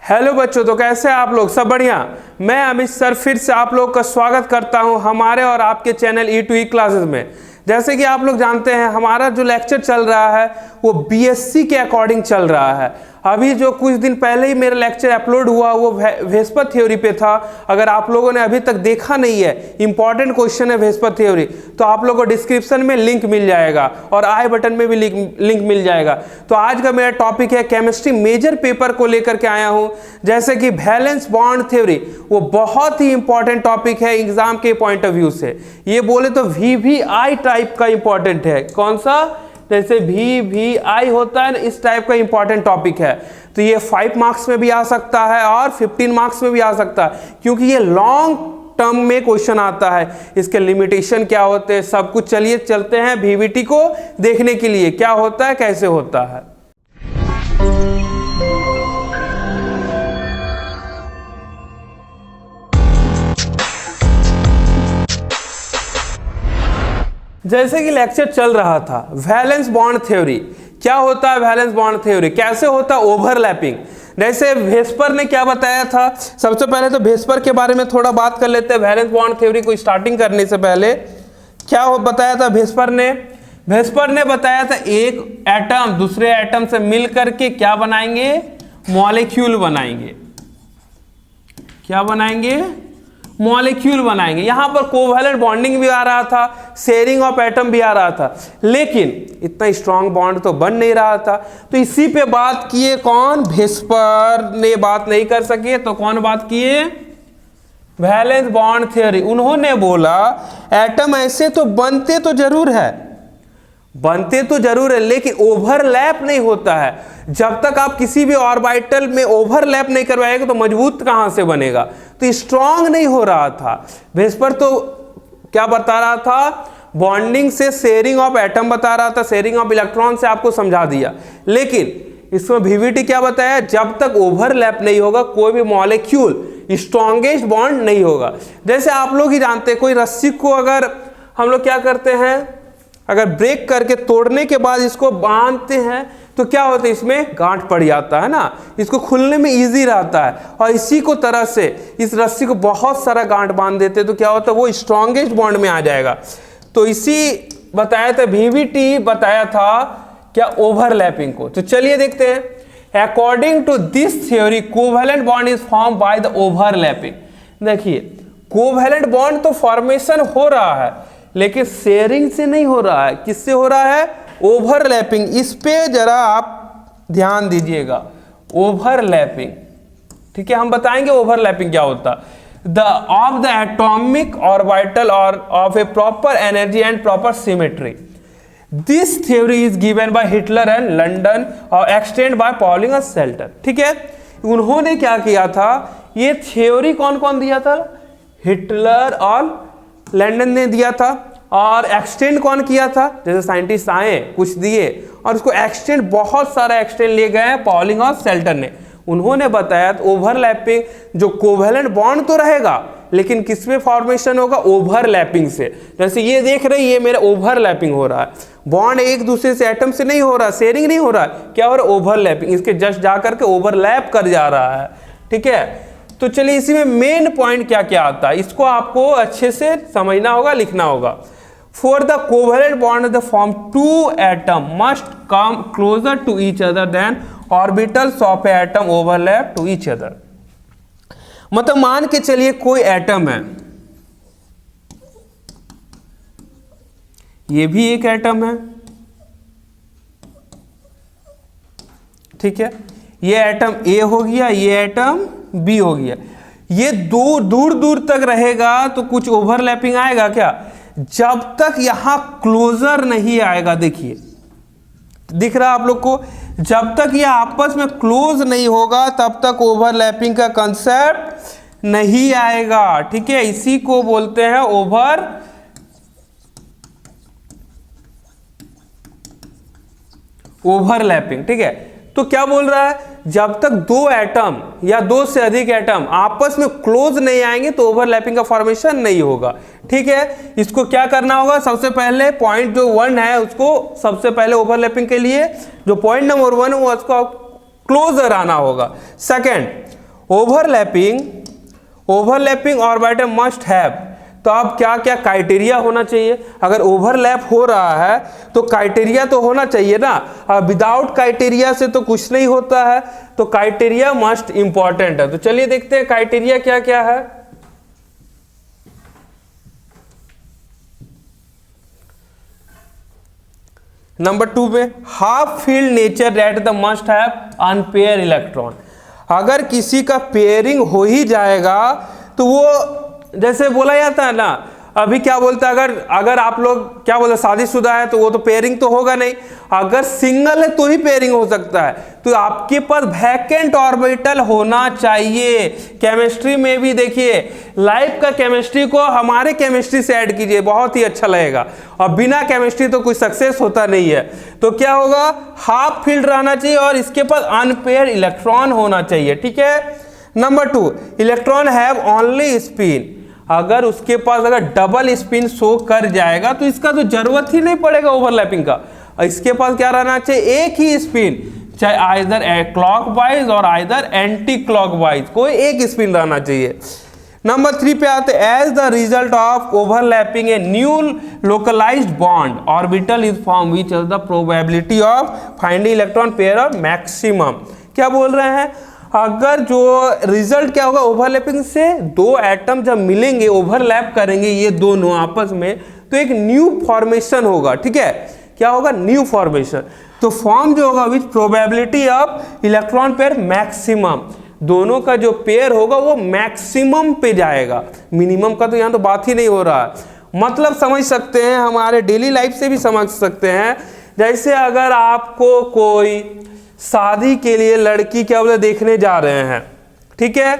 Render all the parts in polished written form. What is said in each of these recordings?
Hello बच्चों, तो कैसे हैं आप लोग? सब बढ़िया। मैं अमित सर फिर से आप लोग का स्वागत करता हूं हमारे और आपके चैनल E2E क्लासेस में। जैसे कि आप लोग जानते हैं हमारा जो लेक्चर चल रहा है वो बीएससी के अकॉर्डिंग चल रहा है। अभी जो कुछ दिन पहले ही मेरा लेक्चर अपलोड हुआ वो वेस्पर थ्योरी पे था। अगर आप लोगों ने अभी तक देखा नहीं है, इंपॉर्टेंट क्वेश्चन है वेस्पर थ्योरी, तो आप लोगों को डिस्क्रिप्शन में लिंक मिल जाएगा और आई बटन में भी लिंक मिल जाएगा। तो आज का मेरा टॉपिक है केमिस्ट्री मेजर पेपर को लेकर के आया हूं। जैसे कि वैलेंस बॉन्ड थ्योरी, वो बहुत ही इंपॉर्टेंट टॉपिक है एग्जाम के पॉइंट ऑफ व्यू से। ये बोले तो VVI टाइप का इंपॉर्टेंट है। कौन सा? जैसे VVI होता है ना, इस टाइप का इंपॉर्टेंट टॉपिक है। तो ये 5 मार्क्स में भी आ सकता है और 15 मार्क्स में भी आ सकता है, क्योंकि ये लॉन्ग टर्म में क्वेश्चन आता है। इसके लिमिटेशन क्या होते हैं, सब कुछ। चलिए चलते हैं VVT को देखने के लिए, क्या होता है, कैसे होता है। जैसे कि लेक्चर चल रहा था वैलेंस बॉन्ड थ्योरी, क्या होता है वैलेंस बॉन्ड थ्योरी, कैसे होता है ओवरलैपिंग। जैसे वेस्पर ने क्या बताया था, सबसे पहले तो वेस्पर के बारे में थोड़ा बात कर लेते हैं। वैलेंस बॉन्ड थ्योरी को स्टार्टिंग करने से पहले क्या बताया था वेस्पर ने? वेस्पर ने बताया था एक एटम दूसरे एटम से मिल करके क्या बनाएंगे, मॉलिक्यूल बनाएंगे। क्या बनाएंगे? मॉलिक्यूल बनाएंगे। यहां पर कोवैलेंट बॉन्डिंग भी आ रहा था, शेयरिंग ऑफ एटम भी आ रहा था, लेकिन इतना स्ट्रांग बॉन्ड तो बन नहीं रहा था। तो इसी पे बात किए कौन? वेस्पर ने बात नहीं कर सके तो कौन बात किए? Valence bond theory. उन्होंने बोला एटम ऐसे तो बनते तो जरूर है, लेकिन ओवरलैप नहीं होता है। जब तक आप किसी भी ऑर्बिटल में ओवरलैप नहीं करवाएंगे तो मजबूत कहां से बनेगा? तो स्ट्रांग नहीं हो रहा था। वेस्पर तो क्या बता रहा था? बॉन्डिंग से शेयरिंग ऑफ एटम बता रहा था, शेयरिंग ऑफ इलेक्ट्रॉन से आपको समझा दिया। लेकिन इसमें VVT क्या बताया? जब तक ओवरलैप नहीं होगा कोई भी मॉलिक्यूल स्ट्रॉन्गेस्ट बॉन्ड नहीं होगा। जैसे आप लोग ही जानते हैं, कोई रस्सी को अगर हम लोग क्या करते हैं, अगर ब्रेक करके तोड़ने के बाद इसको बांधते हैं तो क्या होता है, इसमें गांठ पड़ जाता है ना, इसको खुलने में इजी रहता है। और इसी को तरह से इस रस्सी को बहुत सारा गांठ बांध देते तो क्या होता है, वो स्ट्रॉन्गेस्ट बॉन्ड में आ जाएगा। तो इसी बताया था VVT बताया था क्या, ओवरलैपिंग को। तो चलिए देखते हैं। According to this theory covalent bond is form by the overlapping. देखिए कोवैलेंट बॉन्ड तो फॉर्मेशन हो रहा है, लेकिन शेयरिंग से नहीं हो रहा है। किससे हो रहा है? ओवरलैपिंग। इस पे जरा आप ध्यान दीजिएगा, ओवरलैपिंग। ठीक है, हम बताएंगे ओवरलैपिंग क्या होता है। ऑफ द एटॉमिक ऑर्बिटल और of A proper energy and proper symmetry. This theory is given by Hitler and London और एक्सटेंड बाय पॉलिंग और शेल्टर। ठीक है, उन्होंने क्या किया था, ये थ्योरी कौन कौन दिया था? हिटलर और लंदन ने दिया था। और एक्सटेंड कौन किया था? जैसे साइंटिस्ट आए कुछ दिए और उसको एक्सटेंड, बहुत सारा एक्सटेंड ले गए पॉलिंग और शेल्टर ने। उन्होंने बताया ओवरलैपिंग, जो कोवैलेंट बॉन्ड तो रहेगा लेकिन किसमें फॉर्मेशन होगा? ओवरलैपिंग से। जैसे ये देख रहे हैं, ये मेरा ओवरलैपिंग हो रहा है, बॉन्ड एक दूसरे से एटम से नहीं हो रहा, शेयरिंग नहीं हो रहा, क्या हो रहा है? ओवरलैपिंग। इसके जस्ट जा करके ओवरलैप कर जा रहा है। ठीक है, तो चलिए इसी में मेन पॉइंट क्या क्या आता है, इसको आपको अच्छे से समझना होगा, लिखना होगा। For the covalent bond, the form two atom must come closer to each other than orbitals of a atom overlap to each other। मतलब मान के चलिए कोई एटम है, ये भी एक एटम है। ठीक है, ये एटम A हो गया, ये एटम B हो गया। ये दूर दूर तक रहेगा तो कुछ ओवरलैपिंग आएगा क्या? जब तक यहां क्लोजर नहीं आएगा, देखिए दिख रहा आप लोग को, जब तक ये आपस में क्लोज नहीं होगा तब तक ओवरलैपिंग का कंसेप्ट नहीं आएगा। ठीक है, इसी को बोलते हैं ओवरलैपिंग। ठीक है, तो क्या बोल रहा है, जब तक दो एटम या दो से अधिक एटम आपस में क्लोज नहीं आएंगे तो ओवरलैपिंग का फॉर्मेशन नहीं होगा। ठीक है, इसको क्या करना होगा, सबसे पहले पॉइंट जो 1 है उसको सबसे पहले ओवरलैपिंग के लिए जो पॉइंट नंबर 1 है वो उसको क्लोजर आना होगा। Second, overlapping orbital must have, तो अब क्या क्या क्राइटेरिया होना चाहिए? अगर ओवरलैप हो रहा है तो क्राइटेरिया तो होना चाहिए ना, विदाउट क्राइटेरिया से तो कुछ नहीं होता है, तो क्राइटेरिया मस्ट इंपॉर्टेंट है। तो चलिए देखते हैं क्राइटेरिया क्या क्या है। नंबर 2 में half field nature that the must have unpaired electron, अगर किसी का पेयरिंग हो ही जाएगा तो वो, जैसे बोला जाता है ना, अभी क्या बोलता है, अगर आप लोग क्या बोलते, शादीशुदा है तो वो तो पेयरिंग तो होगा नहीं, अगर सिंगल है तो ही पेयरिंग हो सकता है। तो आपके पास वैकेंट ऑर्बिटल होना चाहिए। केमिस्ट्री में भी देखिए, लाइफ का केमिस्ट्री को हमारे केमिस्ट्री से ऐड कीजिए, बहुत ही अच्छा लगेगा, और बिना केमिस्ट्री तो कोई सक्सेस होता नहीं है। तो क्या होगा, हाफ फील्ड रहना चाहिए और इसके पास अनपेयर इलेक्ट्रॉन होना चाहिए, ठीक है। Number 2, electron have only spin, अगर उसके पास अगर डबल स्पिन शो कर जाएगा तो इसका तो जरूरत ही नहीं पड़ेगा ओवरलैपिंग का, इसके पास क्या रहना चाहिए, एक ही स्पिन, चाहे आइदर क्लॉकवाइज और आइदर एंटी क्लॉकवाइज, कोई एक स्पिन रहना चाहिए। नंबर 3 पे आते, as the result of overlapping a new localised bond orbital is form which is the probability of finding electron pair of maximum. क्या बोल रहे हैं, अगर जो रिजल्ट क्या होगा, ओवरलैपिंग से दो एटम जब मिलेंगे, ओवरलैप करेंगे ये दोनों आपस में, तो एक न्यू फॉर्मेशन होगा, ठीक है। क्या होगा, न्यू फॉर्मेशन। तो फॉर्म जो होगा which probability of electron pair maximum, दोनों का जो पेयर होगा वो मैक्सिमम पे जाएगा, मिनिमम का तो यहाँ तो बात ही नहीं हो रहा है। मतलब समझ सकते हैं, हमारे डेली लाइफ से भी समझ सकते हैं, जैसे अगर आपको कोई शादी के लिए लड़की क्या बोले देखने जा रहे हैं, ठीक है,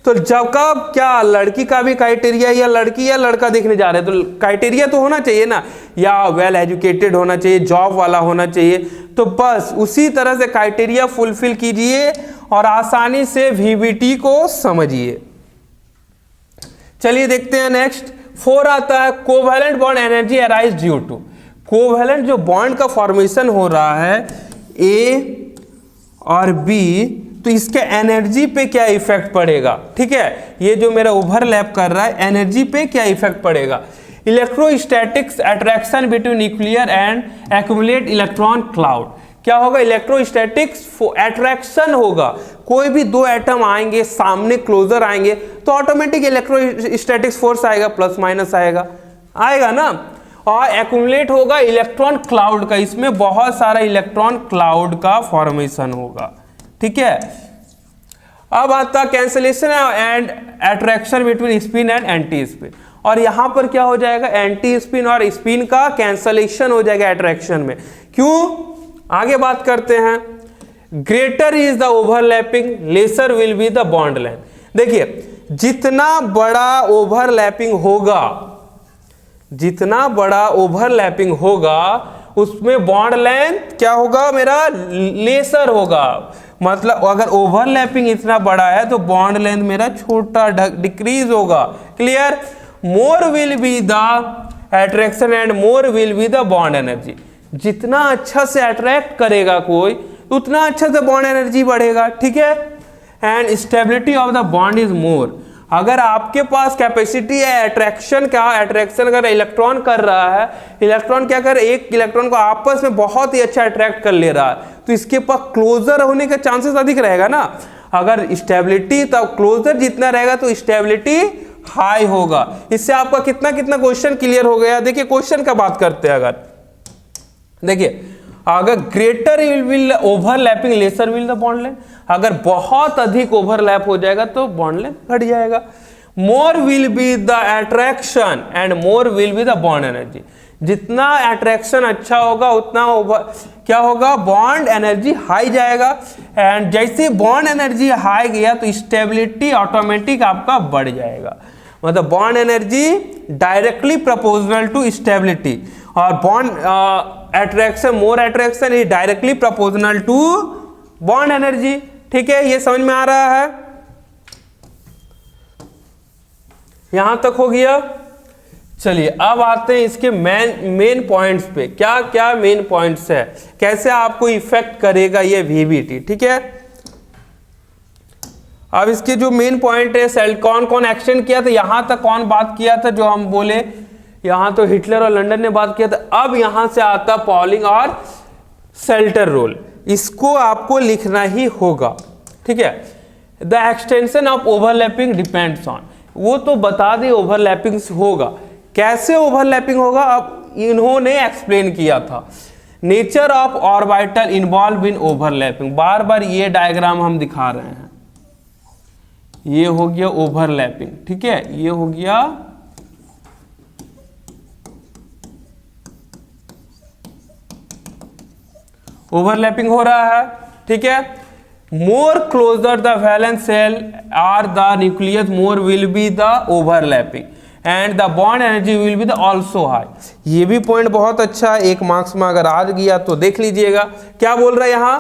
तो जब कब क्या लड़की का भी क्राइटेरिया, या लड़की या लड़का देखने जा रहे हैं तो क्राइटेरिया तो होना चाहिए ना, या वेल एजुकेटेड होना चाहिए, जॉब वाला होना चाहिए, तो बस उसी तरह से क्राइटेरिया फुलफिल कीजिए और आसानी से वीवीटी को समझिए। चलिए देखते हैं नेक्स्ट। 4 आता है, covalent bond energy arise due to, covalent जो बॉन्ड का फॉर्मेशन हो रहा है ए और बी, तो इसके एनर्जी पे क्या इफेक्ट पड़ेगा, ठीक है, ये जो मेरा ओवरलैप कर रहा है एनर्जी पे क्या इफेक्ट पड़ेगा। Electrostatics attraction between nuclear and accumulate electron cloud, क्या होगा, इलेक्ट्रोस्टैटिक्स अट्रैक्शन होगा, कोई भी दो एटम आएंगे सामने, क्लोजर आएंगे तो ऑटोमेटिक इलेक्ट्रोस्टैटिक्स फोर्स आएगा, प्लस माइनस आएगा ना, और एक्यूमुलेट होगा इलेक्ट्रॉन क्लाउड का, इसमें बहुत सारा इलेक्ट्रॉन क्लाउड का फॉर्मेशन होगा, ठीक है। अब आता cancellation and attraction between spin and anti spin, और यहां पर क्या हो जाएगा, एंटी स्पिन और स्पिन का कैंसलेशन हो जाएगा अट्रैक्शन में। क्यों, आगे बात करते हैं। Greater is the overlapping, laser will be the bond length. देखिए, जितना बड़ा ओवरलैपिंग होगा, जितना बड़ा ओवरलैपिंग होगा उसमें बॉन्ड लेंथ क्या होगा, मेरा लेसर होगा। मतलब अगर ओवरलैपिंग इतना बड़ा है तो बॉन्ड लेंथ मेरा छोटा डिक्रीज होगा। Clear, more will be the attraction and more will be the bond energy, जितना अच्छा से अट्रैक्ट करेगा कोई उतना अच्छा से बॉन्ड एनर्जी बढ़ेगा, ठीक है। And stability of the bond is more, अगर आपके पास कैपेसिटी है अट्रैक्शन का, अट्रैक्शन अगर इलेक्ट्रॉन कर रहा है, इलेक्ट्रॉन क्या कर, एक इलेक्ट्रॉन को आपस में बहुत ही अच्छा अट्रैक्ट कर ले रहा है, तो इसके पास क्लोजर होने का चांसेस अधिक रहेगा ना। अगर स्टेबिलिटी, तब क्लोजर जितना रहेगा तो स्टेबिलिटी हाई होगा। इससे आपका कितना कितना क्वेश्चन क्लियर हो गया। देखिए क्वेश्चन का बात करते हैं, अगर देखिए, अगर greater will overlapping laser will the bond length, अगर बहुत अधिक ओवरलैप हो जाएगा तो बॉन्ड लेंथ घट जाएगा। More will be the attraction and more will be the bond energy, जितना अट्रैक्शन अच्छा होगा उतना क्या होगा, बॉन्ड एनर्जी हाई जाएगा। एंड जैसे बॉन्ड एनर्जी हाई गया तो स्टेबिलिटी ऑटोमेटिक आपका बढ़ जाएगा। मतलब bond energy directly proportional to stability, और bond attraction, more attraction is directly proportional to bond energy, ठीक है। ये समझ में आ रहा है, यहां तक हो गया। चलिए अब आते हैं इसके मेन पॉइंट्स पे, क्या क्या मेन पॉइंट्स है, कैसे आपको इफेक्ट करेगा ये वीवीटी, ठीक है। अब इसके जो मेन पॉइंट है, सेल कौन कौन एक्सटेंड किया था, यहां तक कौन बात किया था, जो हम बोले यहां तो हिटलर और लंदन ने बात किया था। अब यहां से आता पॉलिंग और सेल्टर रोल, इसको आपको लिखना ही होगा, ठीक है। The extension of overlapping depends on, वो तो बता दे ओवरलैपिंग होगा, कैसे ओवरलैपिंग होगा अब इन्होंने एक्सप्लेन किया था। Nature of orbital involve in overlapping, बार बार ये डायग्राम हम दिखा रहे हैं। ये हो गया ओवरलैपिंग, ठीक है, ये हो गया ओवरलैपिंग हो रहा है, ठीक है। More closer the valence shell are the nucleus more will be the overlapping and the bond energy will be the also high. ये भी पॉइंट बहुत अच्छा है, एक मार्क्स में अगर आ गया तो देख लीजिएगा। क्या बोल रहा है यहां,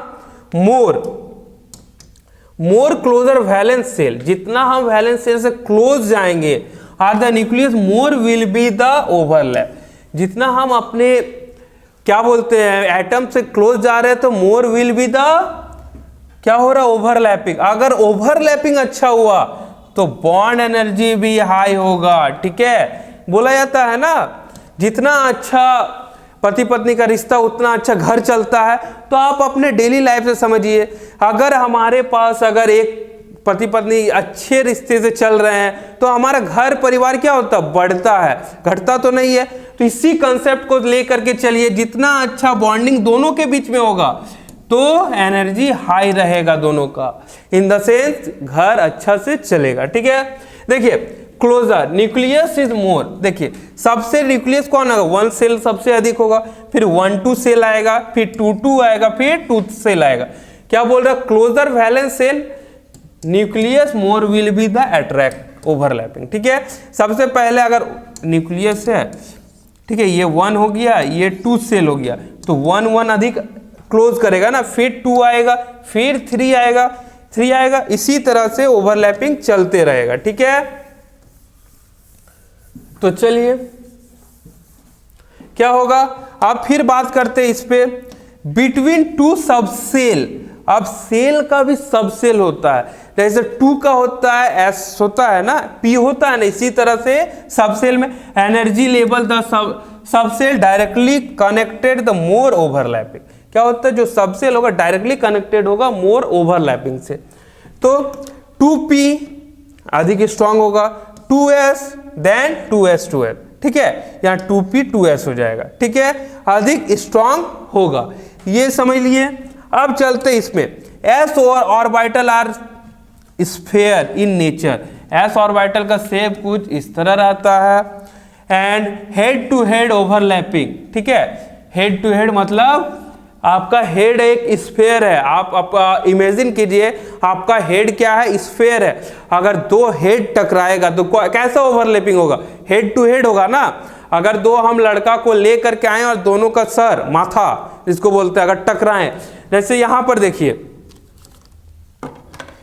मोर क्लोजर वैलेंस शेल, जितना हम वैलेंस शेल से क्लोज जाएंगे, are the nucleus more will be the overlap, जितना हम अपने क्या बोलते हैं एटम से क्लोज जा रहे हैं तो मोर विल बी द क्या हो रहा है, ओवरलैपिंग। अगर ओवरलैपिंग अच्छा हुआ तो बॉन्ड एनर्जी भी हाई होगा, ठीक है। बोला जाता है ना, जितना अच्छा पति पत्नी का रिश्ता उतना अच्छा घर चलता है। तो आप अपने डेली लाइफ से समझिए, अगर हमारे पास अगर एक पति पत्नी अच्छे रिश्ते से चल रहे हैं तो हमारा घर परिवार क्या होता है, बढ़ता है, घटता तो नहीं है। तो इसी कंसेप्ट को लेकर के चलिए, जितना अच्छा बॉन्डिंग दोनों के बीच में होगा तो एनर्जी हाई रहेगा दोनों का, इन द सेंस घर अच्छा से चलेगा, ठीक है। देखिए क्लोजर न्यूक्लियस इज मोर, देखिए सबसे न्यूक्लियस कौन होगा, 1 सेल सबसे अधिक होगा, फिर 1-2 सेल आएगा, फिर 2-2 आएगा, फिर 2 सेल आएगा। क्या बोल रहा है, closer valence cell nucleus more will be the attract overlapping, ठीक है। सबसे पहले अगर न्यूक्लियस है, ठीक है, ये 1 हो गया, ये 2 सेल हो गया, तो 1-1 अधिक क्लोज करेगा ना, फिर 2 आएगा, फिर 3 आएगा, 3 आएगा, इसी तरह से ओवरलैपिंग चलते रहेगा, ठीक है। तो चलिए क्या होगा, अब फिर बात करते हैं इस पे, बिटवीन 2 सबसेल। अब सेल का भी सबसेल होता है, जैसे 2 का होता है S होता है ना, P होता है ना, इसी तरह से सबसेल में energy level the subshell directly connected the more overlapping. क्या होता है, जो सबसेल होगा डायरेक्टली कनेक्टेड होगा मोर ओवरलैपिंग से। तो 2P अधिक स्ट्रांग होगा, 2S देन 2S2L, ठीक है, यहाँ 2P 2S हो जाएगा, ठीक है, अधिक स्ट्रांग होगा, ये समझ लिए। अब चलते इसमें, S orbital are sphere in nature, S orbital का शेप कुछ इस तरह रहता है, and head to head overlapping, ठीक है। हेड टू हेड मतलब आपका हेड एक स्फीयर है, आप इमेजिन कीजिए आपका हेड क्या है, स्फीयर है। अगर 2 हेड टकराएगा तो कैसा ओवरलैपिंग होगा, हेड टू हेड होगा ना। अगर 2 हम लड़का को ले करके आए और दोनों का सर माथा जिसको बोलते हैं अगर टकराएं, जैसे यहां पर देखिए,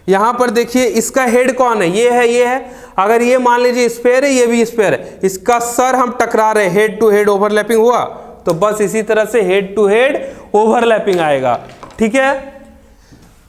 यहां पर देखिए इसका हेड कौन है, ये है। अगर ये मान लीजिए स्फीयर है, ये भी स्फीयर है, इसका सर हम टकरा रहे, हेड टू हेड ओवरलैपिंग हुआ, तो बस इसी तरह से हेड टू हेड ओवरलैपिंग आएगा, ठीक है।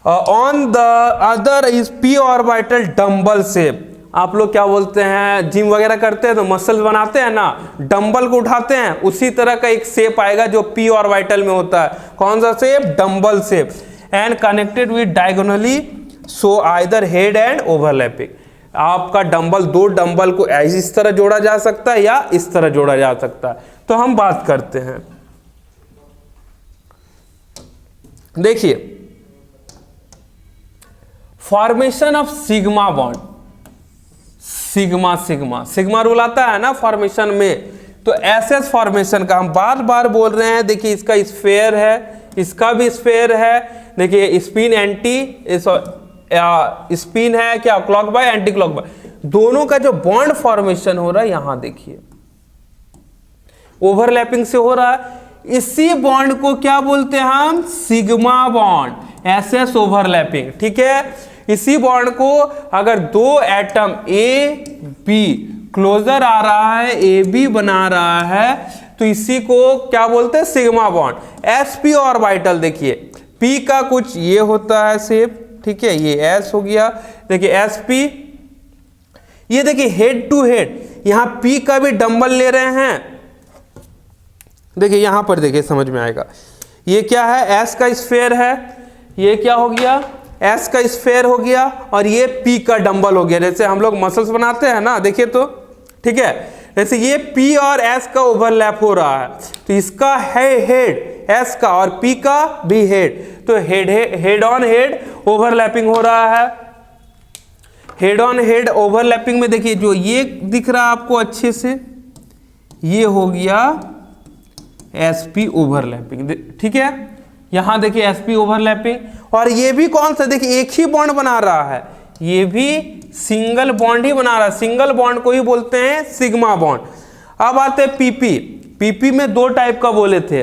On the other is P orbital dumbbell shape. आप लोग क्या बोलते हैं, जिम वगैरह करते हैं तो मसल्स बनाते हैं ना, डंबल को उठाते हैं, उसी तरह का एक शेप आएगा जो P ऑर्बिटल में होता है। कौन सा shape, dumbbell shape, and connected with diagonally so either head and overlapping. आपका डंबल, 2 डंबल को इस तरह जोड़ा जा सकता है या इस तरह जोड़ा जा सकता है। तो हम बात करते हैं, देखिए formation of sigma bond, sigma rule आता है ना फॉर्मेशन में, तो SS फॉर्मेशन का हम बार बार बोल रहे हैं। देखिए इसका स्फीयर है, इसका भी स्फीयर है, देखिए स्पिन एंटी स्पिन है, क्या clock by anti clock by, दोनों का जो बॉन्ड फॉर्मेशन हो रहा है यहां देखिए ओवरलैपिंग से हो रहा है। इसी बॉन्ड को क्या बोलते हैं हम, सिग्मा बॉन्ड, SS ओवरलैपिंग, ठीक है। इसी बॉन्ड को अगर 2 एटम A B क्लोजर आ रहा है, AB बना रहा है, तो इसी को क्या बोलते हैं, सिग्मा बॉन्ड। SP ऑर्बिटल देखिए, P का कुछ ये होता है शेप, ठीक है, ये S हो गया। देखिए sp, ये देखिए हेड टू हेड, यहां P का भी डंबल ले रहे हैं। देखिए यहां पर देखिए समझ में आएगा, ये क्या है, S का स्फेयर है, ये क्या हो गया, S का स्फेयर हो गया, और ये P का डंबल हो गया। जैसे हम लोग मसल्स बनाते हैं ना, देखिए तो ठीक है, जैसे ये P और S का ओवरलैप हो रहा है, तो इसका है हेड S का और P का भी हेड, तो हेड ऑन हेड ओवरलैपिंग हो रहा है। हेड ऑन हेड ओवरलैपिंग में देखिए जो ये दिख रहा है आपको अच्छे से, ये हो गया sp ओवरलैपिंग, ठीक है। यहां देखिए sp ओवरलैपिंग, और ये भी कौन सा, देखिए एक ही बॉन्ड बना रहा है, ये भी सिंगल बॉन्ड ही बना रहा है, सिंगल बॉन्ड को ही बोलते हैं सिग्मा बॉन्ड। अब आते हैं पीपी में दो टाइप का बोले थे,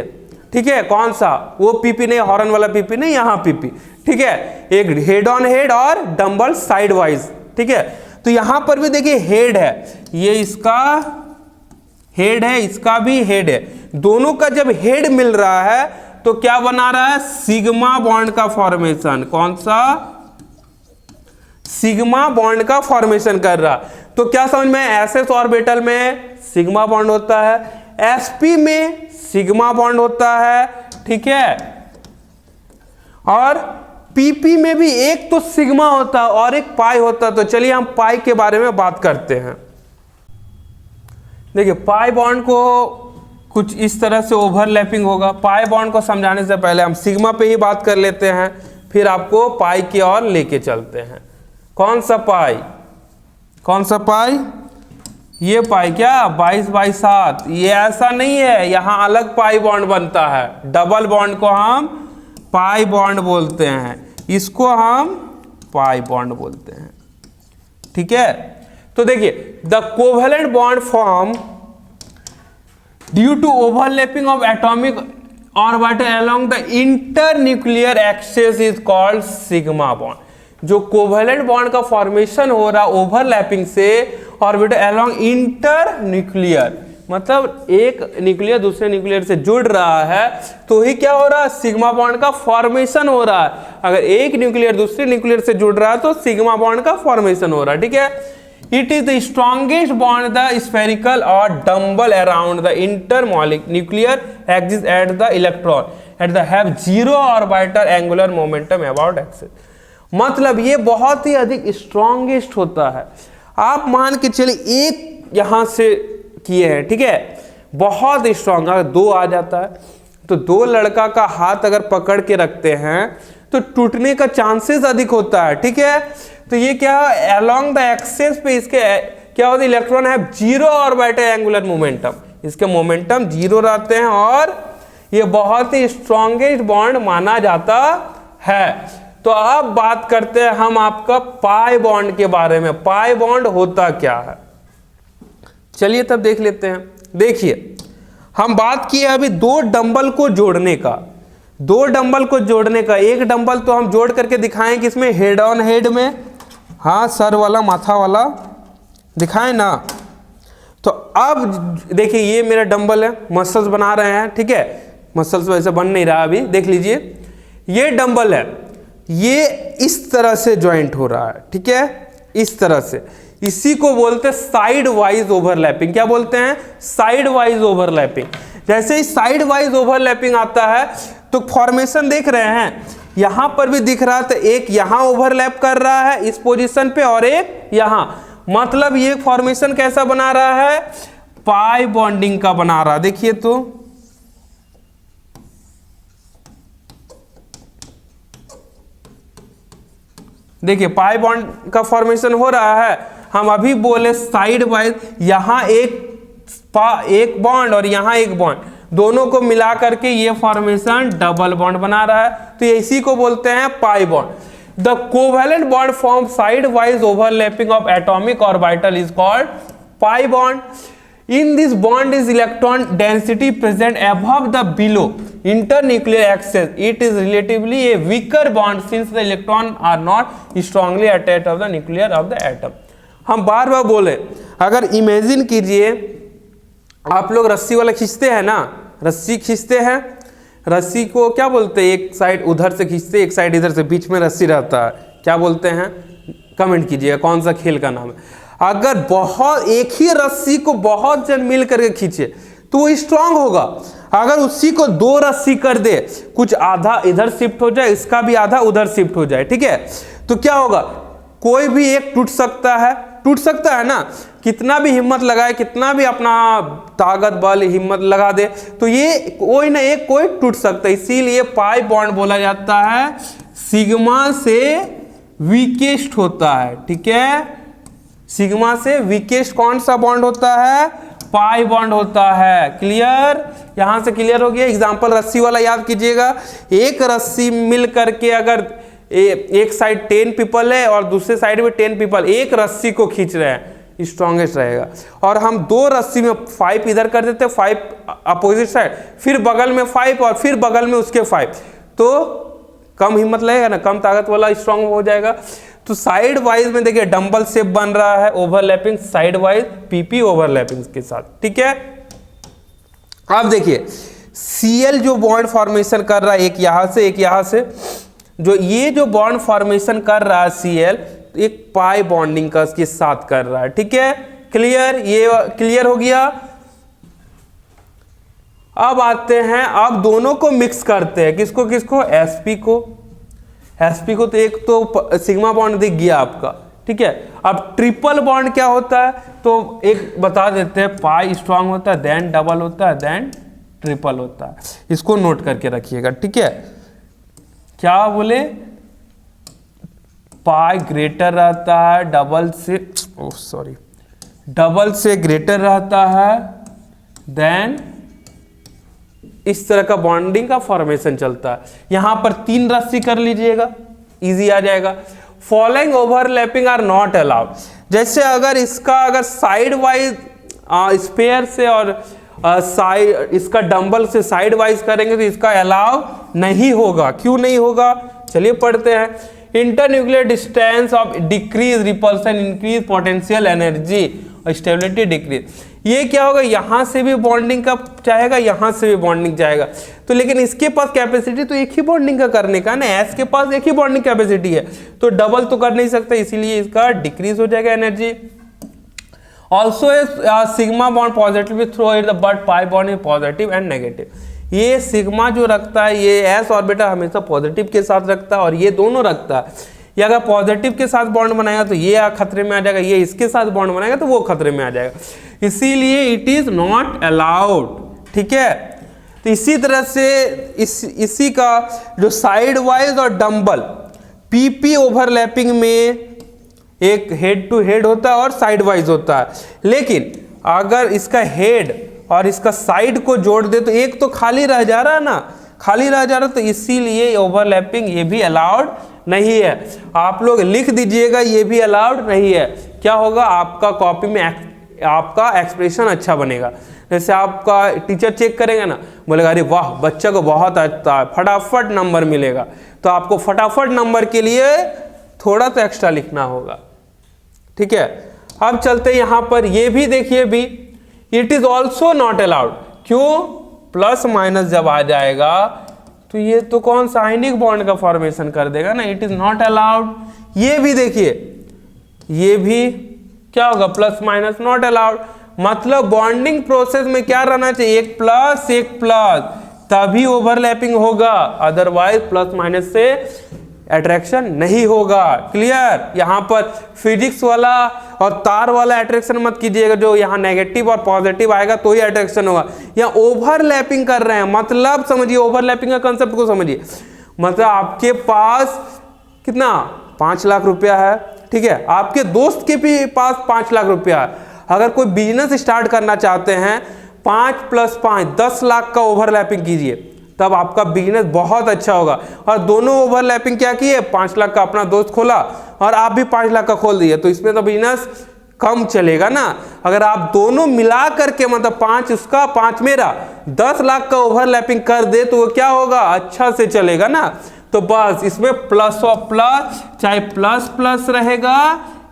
ठीक है, कौन सा, वो पीपी नहीं, हॉर्न वाला पीपी नहीं, यहाँ पीपी, ठीक है, एक हेड ऑन हेड और डंबल साइड वाइज, ठीक है। तो यहां पर भी देखिए हेड है, ये इसका हेड है, इसका भी हेड है, दोनों का जब हेड मिल रहा है तो क्या बना रहा है, सिग्मा बॉन्ड का फॉर्मेशन। कौन सा, सिग्मा बॉन्ड का फॉर्मेशन कर रहा। तो क्या समझ में, एसएस ऑर्बिटल में सिग्मा बॉन्ड होता है, एसपी में सिग्मा बॉन्ड होता है, ठीक है, और पीपी में भी एक तो सिग्मा होता है और एक पाई होता है। तो चलिए हम पाई के बारे में बात करते हैं। देखिए पाई बॉन्ड को कुछ इस तरह से ओवरलैपिंग होगा। पाई बॉन्ड को समझाने से पहले हम सिग्मा पे ही बात कर लेते हैं, फिर आपको पाई की ओर लेके चलते हैं। कौन सा पाई, कौन सा पाई, ये पाई क्या 22/7, ये ऐसा नहीं है, यहां अलग पाई बॉन्ड बनता है। डबल बॉन्ड को हम पाई बॉन्ड बोलते हैं, इसको हम पाई बॉन्ड बोलते हैं, ठीक है। तो देखिए the covalent bond form due to overlapping of atomic orbital along the internuclear axis is called sigma bond. जो कोवेलेंट बॉन्ड का फॉर्मेशन हो रहा ओवरलैपिंग से ऑर्बिटल अलोंग इंटरन्यूक्लियर, मतलब एक न्यूक्लियर दूसरे न्यूक्लियर से जुड़ रहा है तो ही क्या हो रहा है, सिग्मा बॉन्ड का फॉर्मेशन हो रहा है। अगर एक न्यूक्लियर दूसरे न्यूक्लियर से जुड़ रहा है तो सिग्मा बॉन्ड का फॉर्मेशन हो रहा है, ठीक है। It is the strongest bond the spherical or dumbbell around the internuclear axis at the electron at the have zero orbital angular momentum about axis। मतलब ये बहुत ही अधिक स्ट्रॉन्गेस्ट होता है। आप मान के चलिए एक यहां से किए हैं, ठीक है, बहुत स्ट्रांग। अगर दो आ जाता है तो दो लड़का का हाथ अगर पकड़ के रखते हैं तो टूटने का चांसेस अधिक होता है, ठीक है। तो ये क्या है, अलोंग द एक्सेस पे इसके क्या होता है, इलेक्ट्रॉन है जीरो ऑर्बिटल एंगुलर मोमेंटम, इसके मोमेंटम जीरो रहते हैं और ये बहुत ही स्ट्रॉन्गेस्ट बॉन्ड माना जाता है। तो अब बात करते हैं हम आपका पाई बॉन्ड के बारे में। पाई बॉन्ड होता क्या है, चलिए तब देख लेते हैं। देखिए हम बात किए अभी दो डंबल को जोड़ने का, दो डंबल को जोड़ने का। एक डंबल तो हम जोड़ करके दिखाएं किसमें, हेड ऑन हेड में, हाँ सर वाला माथा वाला दिखाएं ना। तो अब देखिए ये मेरा डंबल है, मसल्स बना रहे हैं, ठीक है, मसल्स वैसे बन नहीं रहा अभी, देख लीजिए ये डंबल है, ये इस तरह से ज्वाइंट हो रहा है, ठीक है, इस तरह से। इसी को बोलते हैं साइड वाइज ओवरलैपिंग। क्या बोलते हैं, साइड वाइज ओवरलैपिंग। जैसे ही साइड वाइज ओवरलैपिंग आता है तो फॉर्मेशन देख रहे हैं, यहां पर भी दिख रहा है, तो एक यहां ओवरलैप कर रहा है इस पोजीशन पे और एक यहां, मतलब ये फॉर्मेशन कैसा बना रहा है, पाई बॉन्डिंग का बना रहा है। देखिए तो देखिए पाई बॉन्ड का फॉर्मेशन हो रहा है। हम अभी बोले साइड वाइज, यहां एक बॉन्ड और यहां एक बॉन्ड, दोनों को मिला करके ये फॉर्मेशन डबल बॉन्ड बना रहा है, तो इसी को बोलते हैं pi bond. The covalent bond form side wise overlapping of atomic orbital is called pi bond. In this bond is electron density present above the below internuclear axis. It is relatively a weaker bond since the electron are not strongly attached of the nucleus of the atom. हम बार बार बोले, अगर imagine कीजिए आप लोग रस्सी वाला खींचते हैं ना, रस्सी खींचते हैं, रस्सी को क्या बोलते हैं, एक साइड उधर से खींचते, एक साइड इधर से, बीच में रस्सी रहता है, क्या बोलते हैं, कमेंट कीजिएगा कौन सा खेल का नाम है। अगर बहुत एक ही रस्सी को बहुत जन मिल करके खींचे तो वो स्ट्रांग होगा। अगर उसी को 2 रस्सी कर दे, कुछ आधा इधर शिफ्ट हो जाए, इसका भी आधा उधर शिफ्ट हो जाए, ठीक है, तो क्या होगा, कोई भी एक टूट सकता है ना, कितना भी हिम्मत लगाए, कितना भी अपना ताकत बल हिम्मत लगा दे, तो ये कोई ना एक कोई टूट सकता है। इसीलिए पाई बॉन्ड बोला जाता है सिग्मा से वीकेस्ट होता है, ठीक है। सिग्मा से वीकेस्ट कौन सा बॉन्ड होता है, पाई बॉन्ड होता है। क्लियर, यहां से क्लियर हो गया। एग्जांपल रस्सी वाला याद कीजिएगा, एक रस्सी मिल करके अगर एक साइड 10 पीपल है और दूसरे साइड में 10 पीपल एक रस्सी को खींच रहे हैं, स्ट्रॉन्गेस्ट रहेगा। और हम 2 रस्सी में 5 इधर कर देते हैं, 5 अपोजिट साइड, फिर बगल में 5 और फिर बगल में उसके 5, तो कम हिम्मत लगेगा ना, कम ताकत वाला स्ट्रॉन्ग हो जाएगा। तो साइड वाइज में देखिए डंबल शेप बन रहा है, overlapping side wise PP overlapping के साथ, ठीक है। अब देखिए Cl जो बॉन्ड फॉर्मेशन कर रहा है, एक यहां से एक यहां से, जो ये जो बॉन्ड फॉर्मेशन कर रहा है Cl, एक पाई बॉन्डिंग का इसके साथ कर रहा है, ठीक है। क्लियर, ये क्लियर हो गया। अब आते हैं, अब दोनों को मिक्स करते हैं, किसको किसको, sp को तो एक तो सिग्मा बॉन्ड दिख गया आपका, ठीक है। अब ट्रिपल बॉन्ड क्या होता है, तो एक बता देते हैं, पाई स्ट्रांग होता है, देन डबल होता है, देन ट्रिपल होता है। इसको नोट करके रखिएगा, ठीक है। क्या बोले, पाई ग्रेटर रहता है डबल से ग्रेटर रहता है, देन इस तरह का बॉन्डिंग का फॉर्मेशन चलता है। यहां पर 3 रस्सी कर लीजिएगा, इजी आ जाएगा। Following overlapping are not allowed, जैसे अगर इसका साइड वाइज स्पेयर से और साइड इसका डंबल से साइड वाइज करेंगे तो इसका अलाउ नहीं होगा। क्यों नहीं होगा, चलिए पढ़ते हैं। Internuclear distance of decrease repulsion increase potential energy और स्टेबिलिटी डिक्रीज। ये क्या होगा, यहां से भी बॉन्डिंग का चाहेगा, यहां से भी बॉन्डिंग चाहेगा, तो लेकिन इसके पास कैपेसिटी तो एक ही बॉन्डिंग का करने का ना, एस के पास एक ही बॉन्डिंग कैपेसिटी है, तो डबल तो कर नहीं सकता, इसीलिए इसका डिक्रीज हो जाएगा energy. Also sigma bond positive through it but pi bond is positive and negative. ये सिग्मा जो रखता है, ये एस ऑर्बिटल हमेशा पॉजिटिव के साथ रखता है और ये दोनों रखता है। ये अगर पॉजिटिव के साथ बॉन्ड बनाएगा तो ये खतरे में आ जाएगा, ये इसके साथ बॉन्ड बनाएगा तो वो खतरे में आ जाएगा, इसीलिए इट इज नॉट अलाउड, ठीक है। तो इसी तरह से इसी का जो साइड वाइज और डंबल पीपी ओवरलैपिंग में एक हेड टू हेड होता है और साइड वाइज होता है, लेकिन अगर इसका हेड और इसका साइड को जोड़ दे तो एक तो खाली रह जा रहा है ना, खाली रह जा रहा, तो इसीलिए ओवरलैपिंग ये भी अलाउड नहीं है। आप लोग लिख दीजिएगा, ये भी अलाउड नहीं है। क्या होगा, आपका कॉपी में आपका एक्सप्रेशन अच्छा बनेगा। जैसे आपका टीचर चेक करेंगे ना, बोलेगा अरे वाह बच्चा को बहुत अच्छा है, फटाफट नंबर मिलेगा, तो आपको फटाफट नंबर के लिए थोड़ा तो एक्स्ट्रा लिखना होगा, ठीक है। अब चलते यहाँ पर, ये भी देखिए भी, it is also not allowed. क्यों, प्लस माइनस जब आ जाएगा तो ये तो कौन सा आयनिक बॉन्ड का फॉर्मेशन कर देगा ना, इट इज नॉट अलाउड। ये भी देखिए, ये भी क्या होगा, प्लस माइनस नॉट अलाउड। मतलब बॉन्डिंग प्रोसेस में क्या रहना चाहिए, एक प्लस, तभी ओवरलैपिंग होगा, अदरवाइज प्लस माइनस से अट्रैक्शन नहीं होगा। क्लियर, यहां पर फिजिक्स वाला और तार वाला अट्रैक्शन मत कीजिएगा, जो यहाँ नेगेटिव और पॉजिटिव आएगा तो ही अट्रैक्शन होगा। यहाँ ओवरलैपिंग कर रहे हैं, मतलब समझिए ओवरलैपिंग का कंसेप्ट को समझिए। मतलब आपके पास कितना 5 लाख रुपया है, ठीक है, आपके दोस्त के भी पास 5 लाख रुपया है। अगर कोई बिजनेस स्टार्ट करना चाहते हैं, 5 + 5 10 लाख का ओवरलैपिंग कीजिए, तब आपका बिजनेस बहुत अच्छा होगा। और दोनों ओवरलैपिंग क्या किए, 5 लाख का अपना दोस्त खोला और आप भी 5 लाख का खोल दिए, तो इसमें तो बिजनेस कम चलेगा ना। अगर आप दोनों मिला करके, मतलब 5 उसका 5 मेरा, 10 लाख का ओवरलैपिंग कर दे तो वो क्या होगा, अच्छा से चलेगा ना। तो बस इसमें प्लस और प्लस, चाहे प्लस प्लस रहेगा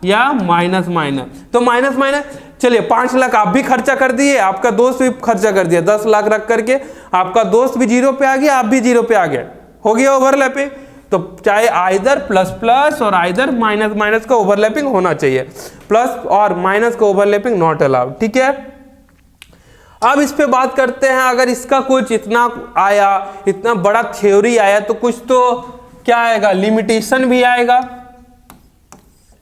या माइनस माइनस, तो माइनस माइनस। चलिए 5 लाख आप भी खर्चा कर दिए, आपका दोस्त भी खर्चा कर दिया, 10 लाख रख करके आपका दोस्त भी 0 पे आ गया, आप भी 0 पे आ गए, हो गया ओवरलैपिंग। तो चाहे आइदर प्लस प्लस और आइदर माइनस माइनस का ओवरलैपिंग होना चाहिए, प्लस और माइनस का ओवरलैपिंग नॉट अलाउड, ठीक है। अब इस पे बात करते हैं, अगर इसका कुछ इतना आया, इतना बड़ा थ्योरी आया, तो कुछ तो क्या आएगा, लिमिटेशन भी आएगा,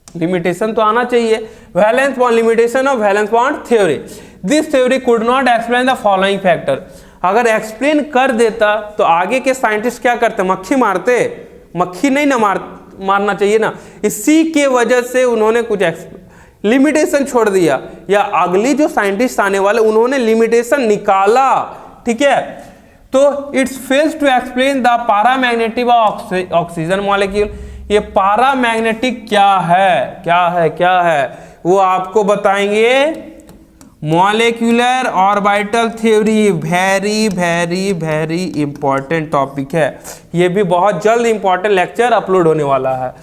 लिमिटेशन तो आना चाहिए। Valence bond, limitation of valence bond theory, this theory could not explain the following factor. अगर एक्सप्लेन कर देता तो आगे के साइंटिस्ट क्या करते, मक्खी मारते, मक्खी नहीं ना मारना चाहिए ना, इसी के वजह से उन्होंने कुछ लिमिटेशन छोड़ दिया, या अगली जो साइंटिस्ट आने वाले उन्होंने लिमिटेशन निकाला, ठीक है। तो it's fails to explain the paramagnetic oxygen molecule. ये पैरामैग्नेटिक क्या है, क्या है, क्या है, वो आपको बताएंगे molecular orbital theory. Very very very important topic है, ये भी बहुत जल्द इंपॉर्टेंट लेक्चर अपलोड होने वाला है।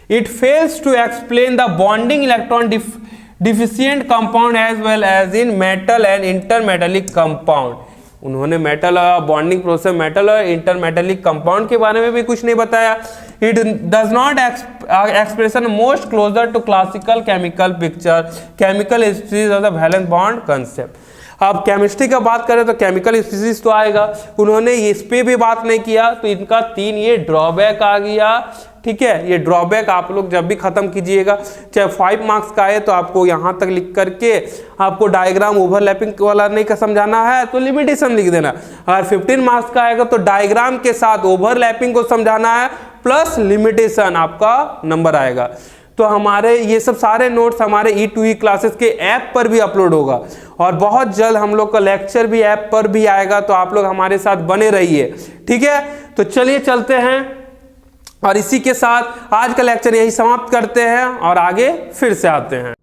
It fails to explain the bonding electron deficient compound as well as in metal and intermetallic compound. उन्होंने मेटल बॉन्डिंग प्रोसेस, मेटल और इंटरमेटलिक कंपाउंड के बारे में भी कुछ नहीं बताया। It does not expression most closer to classical chemical picture, chemical species of the valence bond concept. अब केमिस्ट्री का बात करें तो केमिकल स्पीसीज तो आएगा, उन्होंने इस पे भी बात नहीं किया, तो इनका 3 ये ड्रॉबैक आ गया, ठीक है। ये ड्रॉबैक आप लोग जब भी खत्म कीजिएगा, चाहे 5 मार्क्स का है तो आपको यहाँ तक लिख करके आपको डायग्राम ओवरलैपिंग वाला नहीं का समझाना है तो लिमिटेशन लिख देना। अगर 15 मार्क्स का आएगा तो डायग्राम के साथ ओवरलैपिंग को समझाना है प्लस लिमिटेशन, आपका नंबर आएगा। तो हमारे ये सब सारे नोट्स हमारे E2E क्लासेस के ऐप पर भी अपलोड होगा, और बहुत जल्द हम लोग का लेक्चर भी ऐप पर भी आएगा, तो आप लोग हमारे साथ बने रहिए, ठीक है। तो चलिए चलते हैं, और इसी के साथ आज का लेक्चर यही समाप्त करते हैं और आगे फिर से आते हैं।